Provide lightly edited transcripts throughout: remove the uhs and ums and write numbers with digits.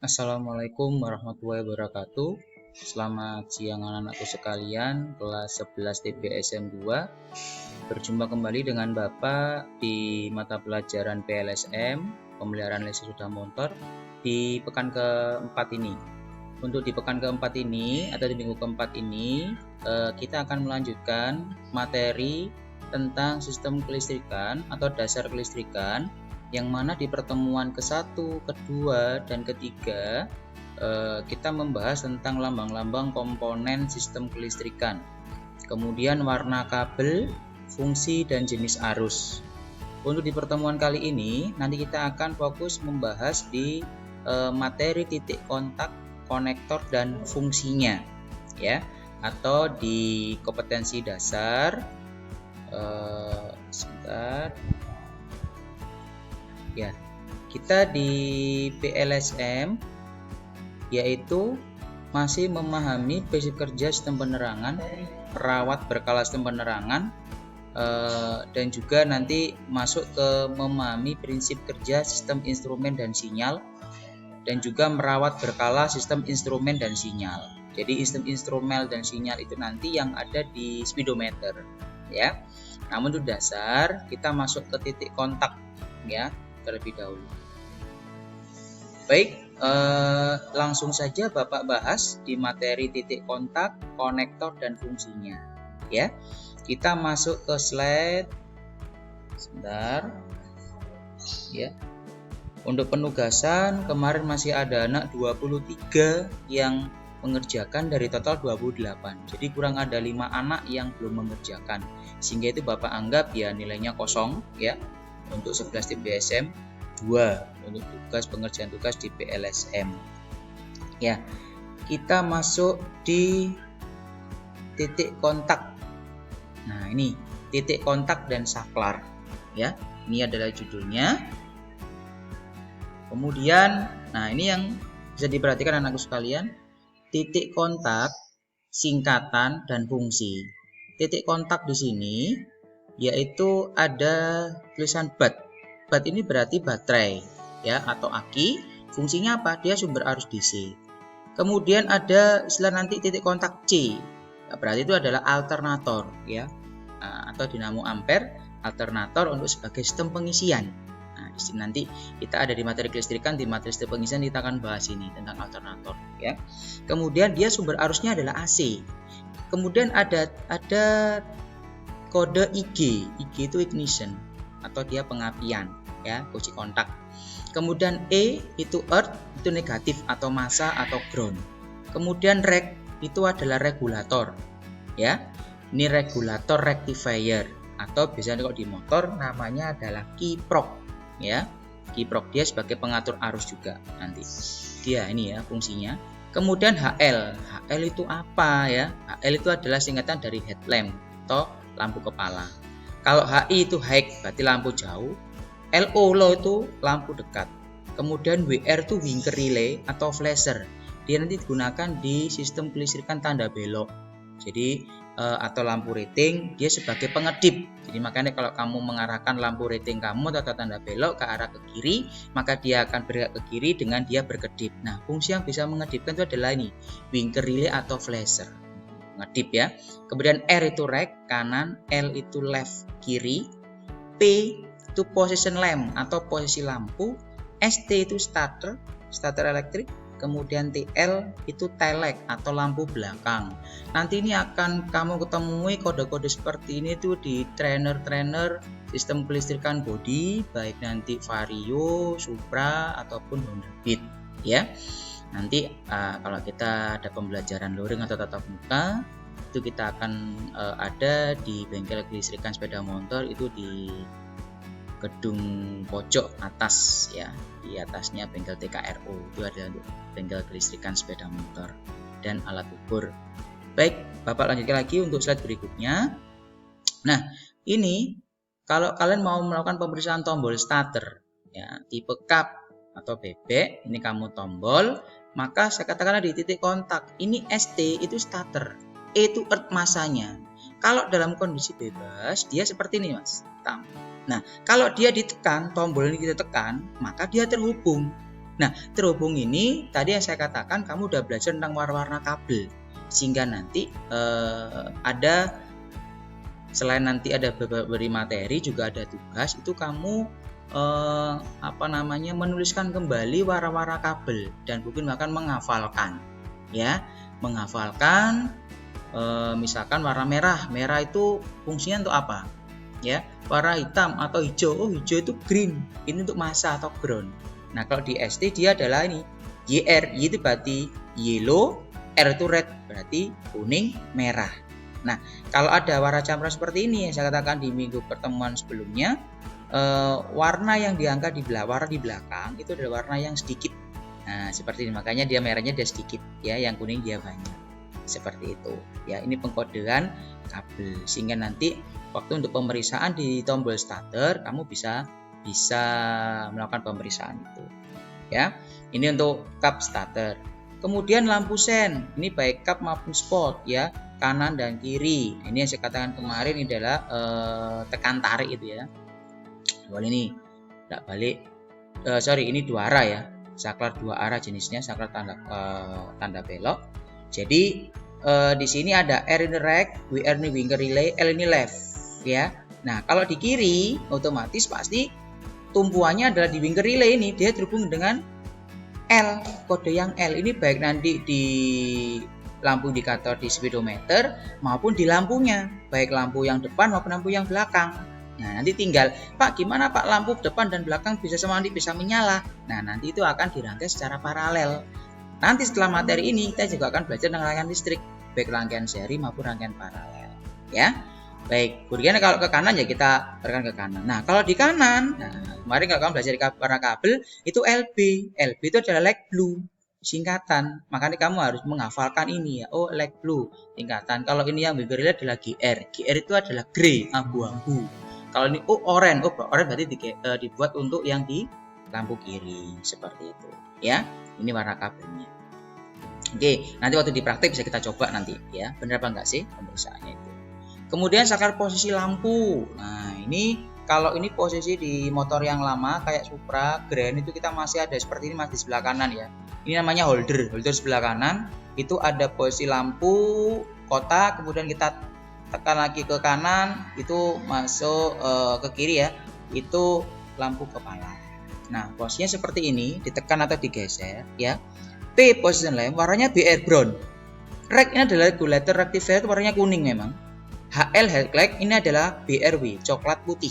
Assalamualaikum warahmatullahi wabarakatuh. Selamat siang anak-anakku sekalian, kelas 11 TPSM 2. Berjumpa kembali dengan Bapak di mata pelajaran PLSM, pemeliharaan listrik sepeda motor, di pekan keempat ini. Untuk di pekan keempat ini atau di minggu keempat ini, kita akan melanjutkan materi tentang sistem kelistrikan atau dasar kelistrikan, yang mana di pertemuan ke-1, kedua, dan ketiga kita membahas tentang lambang-lambang komponen sistem kelistrikan, kemudian warna kabel, fungsi, dan jenis arus. Untuk di pertemuan kali ini nanti kita akan fokus membahas di materi titik kontak, konektor, dan fungsinya, ya, atau di kompetensi dasar. Sebentar. Ya, kita di PLSM yaitu masih memahami prinsip kerja sistem penerangan, perawat berkala sistem penerangan, dan juga nanti masuk ke memahami prinsip kerja sistem instrumen dan sinyal, dan juga merawat berkala sistem instrumen dan sinyal. Jadi sistem instrumen dan sinyal itu nanti yang ada di speedometer, ya. Namun untuk dasar kita masuk ke titik kontak, ya, terlebih dahulu. Baik, langsung saja Bapak bahas di materi titik kontak, konektor, dan fungsinya, ya. Kita masuk ke slide. Sebentar, ya. Untuk penugasan kemarin masih ada anak 23 yang mengerjakan dari total 28. Jadi kurang ada 5 anak yang belum mengerjakan. Sehingga itu Bapak anggap ya nilainya kosong, ya. Untuk 11 di PSM 2 untuk tugas pengerjaan tugas di PLSM. Ya, kita masuk di titik kontak. Nah, ini titik kontak dan saklar, ya. Ini adalah judulnya. Kemudian, nah ini yang bisa diperhatikan anakku sekalian, titik kontak, singkatan, dan fungsi. Titik kontak di sini yaitu ada tulisan bat. Bat ini berarti baterai, ya, atau aki. Fungsinya apa? Dia sumber arus DC. Kemudian ada istilah nanti titik kontak C. Berarti itu adalah alternator, ya, atau dinamo ampere, alternator untuk sebagai sistem pengisian. Nah, di sini nanti kita ada di materi kelistrikan, di materi sistem pengisian kita akan bahas ini tentang alternator, ya. Kemudian dia sumber arusnya adalah AC. Kemudian ada kode IG. IG itu ignition atau dia pengapian, ya, kunci kontak. Kemudian E itu earth, itu negatif atau massa atau ground. Kemudian reg itu adalah regulator, ya. Ini regulator rectifier atau biasanya kalau di motor namanya adalah kiprok, ya. Kiprok dia sebagai pengatur arus juga nanti. Dia ini ya fungsinya. Kemudian HL. HL itu apa, ya? HL itu adalah singkatan dari headlamp atau lampu kepala. Kalau HI itu high berarti lampu jauh, LO low itu lampu dekat. Kemudian WR itu winger relay atau flasher. Dia nanti digunakan di sistem kelistrikan tanda belok. Jadi atau lampu rating dia sebagai pengedip. Jadi makanya kalau kamu mengarahkan lampu rating kamu atau tanda belok ke arah ke kiri, maka dia akan bergerak ke kiri dengan dia berkedip. Nah, fungsi yang bisa mengedipkan itu adalah ini, winger relay atau flasher. Ngedip, ya. Kemudian R itu right kanan, L itu left kiri, P itu position lamp atau posisi lampu, ST itu starter elektrik, kemudian TL itu tail light atau lampu belakang. Nanti ini akan kamu ketemui kode-kode seperti ini tuh di trainer sistem kelistrikan body, baik nanti Vario, Supra ataupun Honda Beat, ya. Nanti kalau kita ada pembelajaran luring atau tatap muka, itu kita akan ada di bengkel kelistrikan sepeda motor, itu di gedung pojok atas, ya. Di atasnya bengkel TKRO, itu ada untuk bengkel kelistrikan sepeda motor dan alat ukur. Baik, Bapak lanjutkan lagi untuk slide berikutnya. Nah, ini kalau kalian mau melakukan pemeriksaan tombol starter, ya, tipe cup atau bebek, ini kamu tombol, maka saya katakanlah di titik kontak ini ST itu starter, E itu earth masanya. Kalau dalam kondisi bebas dia seperti ini, Mas. Nah, kalau dia ditekan, tombol ini kita tekan, maka dia terhubung. Nah, terhubung ini tadi yang saya katakan kamu udah belajar tentang warna-warna kabel, sehingga nanti ada selain nanti ada beri materi juga ada tugas itu kamu menuliskan kembali warna-warna kabel dan mungkin bahkan menghafalkan ya, menghafalkan misalkan warna merah itu fungsinya untuk apa ya, warna hitam atau hijau, oh hijau itu green, ini untuk massa atau ground. Nah kalau di ST dia adalah ini YR, Y itu berarti yellow, R itu red berarti kuning merah. Nah kalau ada warna campuran seperti ini yang saya katakan di minggu pertemuan sebelumnya, warna yang diangkat warna di belakang itu adalah warna yang sedikit. Nah seperti ini, makanya dia merahnya dia sedikit ya, yang kuning dia banyak, seperti itu ya. Ini pengkodean kabel sehingga nanti waktu untuk pemeriksaan di tombol starter kamu bisa melakukan pemeriksaan itu ya. Ini untuk kap starter. Kemudian lampu sen, ini baik kap maupun spot ya, kanan dan kiri. Ini yang saya katakan kemarin ini adalah tekan tarik itu ya. Ini tidak balik, ini dua arah ya, saklar dua arah jenisnya, saklar tanda belok. Jadi di sini ada R ini rack, WR ini winger relay, L ini left ya. Nah kalau di kiri otomatis pasti tumpuannya adalah di winger relay ini, dia terhubung dengan L, kode yang L ini baik nanti di lampu indikator di speedometer maupun di lampunya, baik lampu yang depan maupun lampu yang belakang. Nah nanti tinggal Pak gimana Pak lampu depan dan belakang bisa menyala. Nah nanti itu akan dirangkai secara paralel. Nanti setelah materi ini kita juga akan belajar tentang rangkaian listrik, baik rangkaian seri maupun rangkaian paralel ya. Baik, kemudian kalau ke kanan ya kita tekan ke kanan. Nah kalau di kanan, kemarin kalau kamu belajar warna kabel itu LB itu adalah light blue singkatan, makanya kamu harus menghafalkan ini ya. Oh light blue singkatan. Kalau ini yang winger relay adalah GR itu adalah grey abu-abu. Kalau ini orange berarti dibuat untuk yang di lampu kiri, seperti itu ya. Ini warna kabelnya. Oke, nanti waktu di praktek bisa kita coba nanti ya, benar apa enggak sih pemeriksaannya itu. Kemudian saklar posisi lampu. Nah ini kalau ini posisi di motor yang lama kayak Supra, Grand itu kita masih ada seperti ini, masih di sebelah kanan ya. Ini namanya holder sebelah kanan itu ada posisi lampu kotak, kemudian kita tekan lagi ke kanan itu masuk ke kiri ya, itu lampu kepala. Nah posisinya seperti ini, ditekan atau digeser ya. P position lamp warnanya BR brown. Rek ini adalah regulator rectifier, warnanya kuning memang. HL headlight ini adalah BRW coklat putih.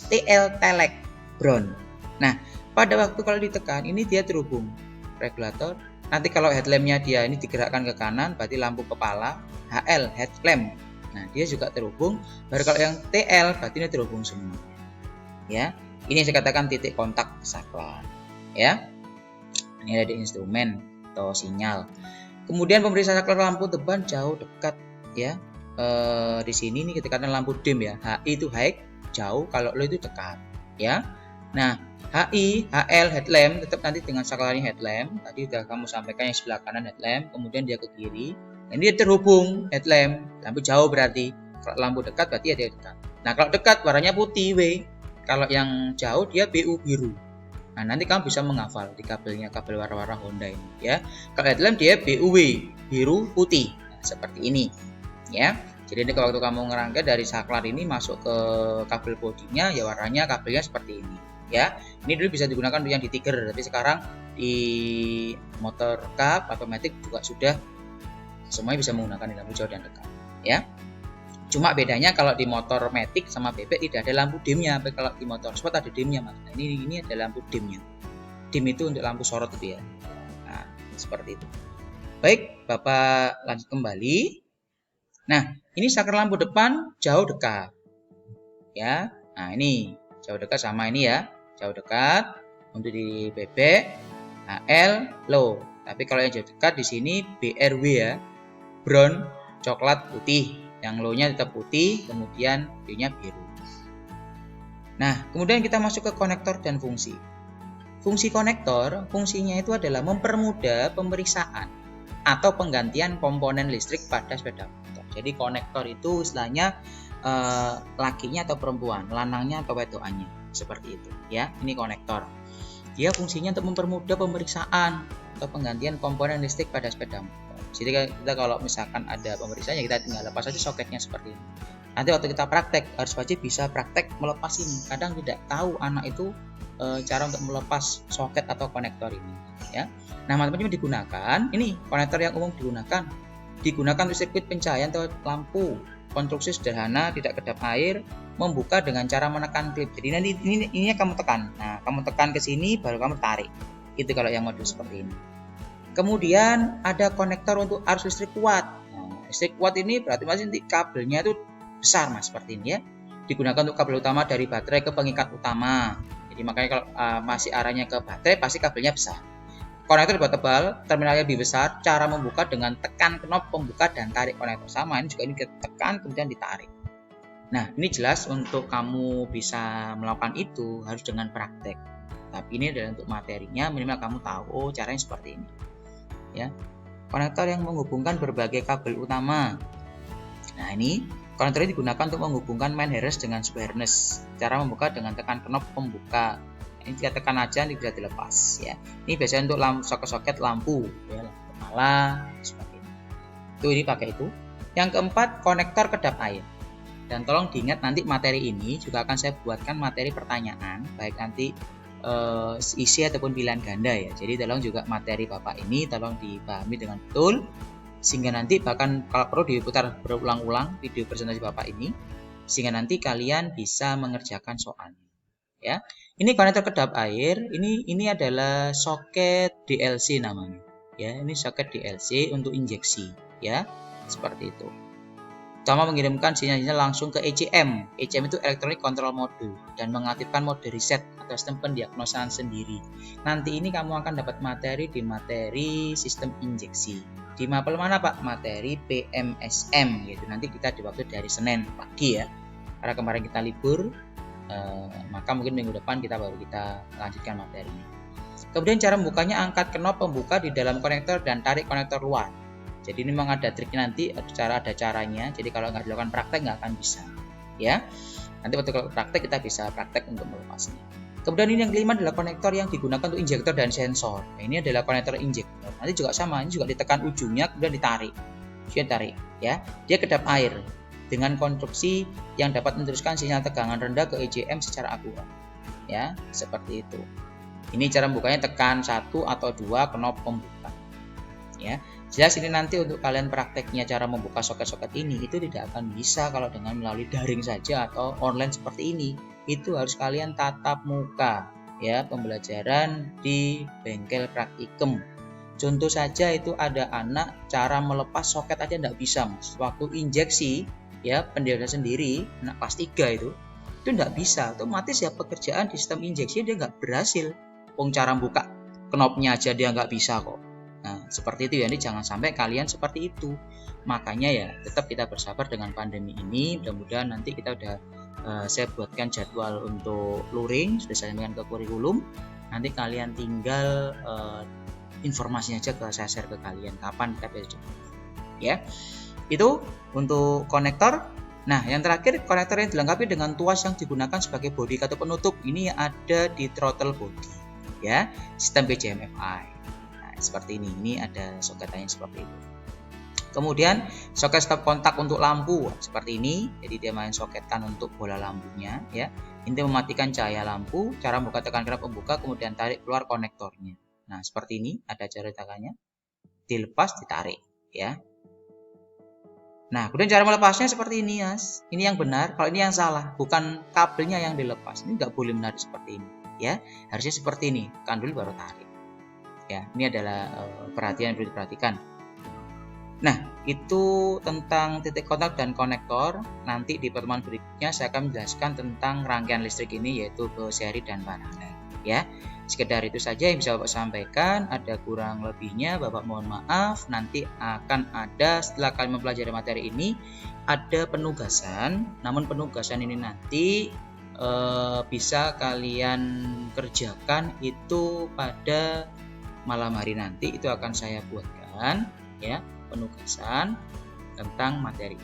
TL telek brown. Nah pada waktu kalau ditekan ini dia terhubung regulator. Nanti kalau headlampnya dia ini digerakkan ke kanan berarti lampu kepala. HL headlamp. Nah dia juga terhubung. Baru kalau yang TL berarti ini terhubung semua ya. Ini yang saya katakan titik kontak saklar ya. Ini ada di instrumen atau sinyal. Kemudian pemeriksaan saklar lampu depan jauh dekat ya. Di sini nih ketika lampu dim ya, HI itu high jauh, kalau lo itu dekat ya. Nah HI HL headlamp tetap nanti dengan saklarnya headlamp. Tadi udah kamu sampaikan yang sebelah kanan headlamp, kemudian dia ke kiri. Ini dia terhubung headlamp, lampu jauh berarti. Kalau lampu dekat berarti ya dia dekat. Nah kalau dekat warnanya putih W. Kalau yang jauh dia BU biru. Nah nanti kamu bisa menghafal di kabelnya, kabel warna-warna Honda ini ya. Kalau headlamp dia BUW biru putih. Nah, seperti ini ya. Jadi ini kalau waktu kamu ngerangkai dari saklar ini masuk ke kabel bodinya ya warnanya kabelnya seperti ini ya. Ini dulu bisa digunakan untuk yang di Tiger, tapi sekarang di motor kap otomatis juga sudah semuanya bisa menggunakan di lampu jauh dan dekat ya. Cuma bedanya kalau di motor Matic sama bebek tidak ada lampu dimnya, tapi kalau di motor sport ada dimnya. Nah, ini ada lampu dimnya. Dim itu untuk lampu sorot itu ya. Nah, seperti itu. Baik, Bapak lanjut kembali. Nah, ini saklar lampu depan jauh dekat. Ya. Nah, ini jauh dekat sama ini ya. Jauh dekat untuk di bebek, HL low. Tapi kalau yang jauh dekat di sini BRW ya. Brown, coklat, putih. Yang low-nya tetap putih, kemudian hijaunya biru. Nah, kemudian kita masuk ke konektor dan fungsi. Fungsi konektor, fungsinya itu adalah mempermudah pemeriksaan atau penggantian komponen listrik pada sepeda motor. Jadi konektor itu istilahnya lakinya atau perempuan, lanangnya atau wedokannya, seperti itu ya. Ini konektor. dia fungsinya untuk mempermudah pemeriksaan atau penggantian komponen listrik pada sepeda motor. Jadi kita kalau misalkan ada pemeriksaan ya kita tinggal lepas aja soketnya seperti ini. Nanti waktu kita praktek harus wajib bisa praktek melepas ini. Kadang tidak tahu anak itu cara untuk melepas soket atau konektor ini, ya. Nah, macam-macam digunakan. Ini konektor yang umum digunakan untuk sirkuit pencahayaan atau lampu. Konstruksi sederhana, tidak kedap air, membuka dengan cara menekan klip. Jadi nanti ini kamu tekan. Nah, kamu tekan ke sini baru kamu tarik. Itu kalau yang modul seperti ini. Kemudian ada konektor untuk arus listrik kuat. Nah, listrik kuat ini berarti masih kabelnya itu besar Mas seperti ini ya. Digunakan untuk kabel utama dari baterai ke pengikat utama. Jadi makanya kalau masih arahnya ke baterai pasti kabelnya besar. Konektor dibuat tebal, terminalnya lebih besar. Cara membuka dengan tekan knop pembuka dan tarik konektor sama. Ini juga ini kita tekan kemudian ditarik. Nah, ini jelas untuk kamu bisa melakukan itu harus dengan praktek. Tapi ini adalah untuk materinya, minimal kamu tahu oh caranya seperti ini. Ya. Konektor yang menghubungkan berbagai kabel utama. Nah, ini konektor ini digunakan untuk menghubungkan main harness dengan sub harness. Cara membuka dengan tekan knop pembuka. Ini kita tekan aja nanti bisa dilepas ya. Ini biasanya untuk soket-soket lampu ya, lampu kepala seperti ini. Ini pakai itu. Yang keempat, konektor kedap air. Dan tolong diingat nanti materi ini juga akan saya buatkan materi pertanyaan baik nanti isi ataupun pilihan ganda ya. Jadi tolong juga materi Bapak ini tolong dipahami dengan betul sehingga nanti bahkan kalau perlu diputar berulang-ulang video presentasi Bapak ini sehingga nanti kalian bisa mengerjakan soalnya. Ya, ini konektor kedap air. Ini adalah soket DLC namanya. Ya, ini soket DLC untuk injeksi. Ya, seperti itu. Sama mengirimkan sinyal-sinyal langsung ke ECM. ECM itu Electronic Control Module dan mengaktifkan mode reset atau sistem pendiagnosaan sendiri. Nanti ini kamu akan dapat materi di materi sistem injeksi. Di mapel mana Pak? Materi PMSM. Yaitu nanti kita di waktu dari Senin pagi ya. Karena kemarin kita libur. Maka mungkin minggu depan kita lanjutkan materinya. Kemudian cara membukanya, angkat knop pembuka di dalam konektor dan tarik konektor luar. Jadi ini memang ada triknya nanti, ada caranya. Jadi kalau nggak dilakukan praktek nggak akan bisa, ya. Nanti waktu kalau praktek kita bisa praktek untuk melepasnya. Kemudian ini yang kelima adalah konektor yang digunakan untuk injektor dan sensor. Nah, ini adalah konektor injektor. Nanti juga sama, ini juga ditekan ujungnya kemudian ditarik, ya. Dia kedap air dengan konstruksi yang dapat meneruskan sinyal tegangan rendah ke ECM secara akurat. Ya, seperti itu. Ini cara membukanya, tekan 1 atau 2 knop pembuka. Ya, jelas ini nanti untuk kalian prakteknya cara membuka soket-soket ini itu tidak akan bisa kalau dengan melalui daring saja atau online seperti ini. Itu harus kalian tatap muka, ya, pembelajaran di bengkel praktikum. Contoh saja itu ada anak cara melepas soket aja tidak bisa, Mas. Waktu injeksi ya pendiagnosa sendiri anak kelas 3 itu tidak bisa, otomatis ya pekerjaan di sistem injeksi dia nggak berhasil. Cara buka knopnya aja dia nggak bisa kok. Nah seperti itu ya, ini jangan sampai kalian seperti itu. Makanya ya tetap kita bersabar dengan pandemi ini. Mudah-mudahan nanti kita udah saya buatkan jadwal untuk luring, sudah saya sampaikan ke kurikulum. Nanti kalian tinggal informasinya aja saya share ke kalian kapan kita bisa ya. Itu untuk konektor. Nah, yang terakhir konektor yang dilengkapi dengan tuas yang digunakan sebagai bodi atau penutup. Ini ada di throttle body, ya, sistem PJM-FI. Nah, seperti ini. Ini ada soketannya seperti itu. Kemudian soket stop kontak untuk lampu seperti ini. Jadi dia main soketan untuk bola lampunya, ya. Ini mematikan cahaya lampu. Cara membuka, tekan knop pembuka, kemudian tarik keluar konektornya. Nah, seperti ini ada cara tekannya. Dilepas, ditarik, ya. Nah, kemudian cara melepasnya seperti ini, Mas. Ini yang benar, kalau ini yang salah, bukan kabelnya yang dilepas. Ini nggak boleh menarik seperti ini, ya. Harusnya seperti ini, tekan dulu baru tarik. Ya, ini adalah perhatian yang perlu diperhatikan. Nah, itu tentang titik kontak dan konektor. Nanti di pertemuan berikutnya saya akan menjelaskan tentang rangkaian listrik ini, yaitu ke seri dan paralel, ya. Sekedar itu saja yang bisa Bapak sampaikan. Ada kurang lebihnya Bapak mohon maaf. Nanti akan ada setelah kalian mempelajari materi ini ada penugasan. Namun penugasan ini nanti bisa kalian kerjakan itu pada malam hari nanti. Itu akan saya buatkan ya penugasan tentang materi.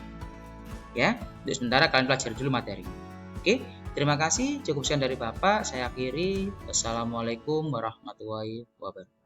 Ya, untuk sementara kalian pelajari dulu materi. Oke. Terima kasih, cukup sekian dari Bapak. Saya akhiri. Wassalamualaikum warahmatullahi wabarakatuh.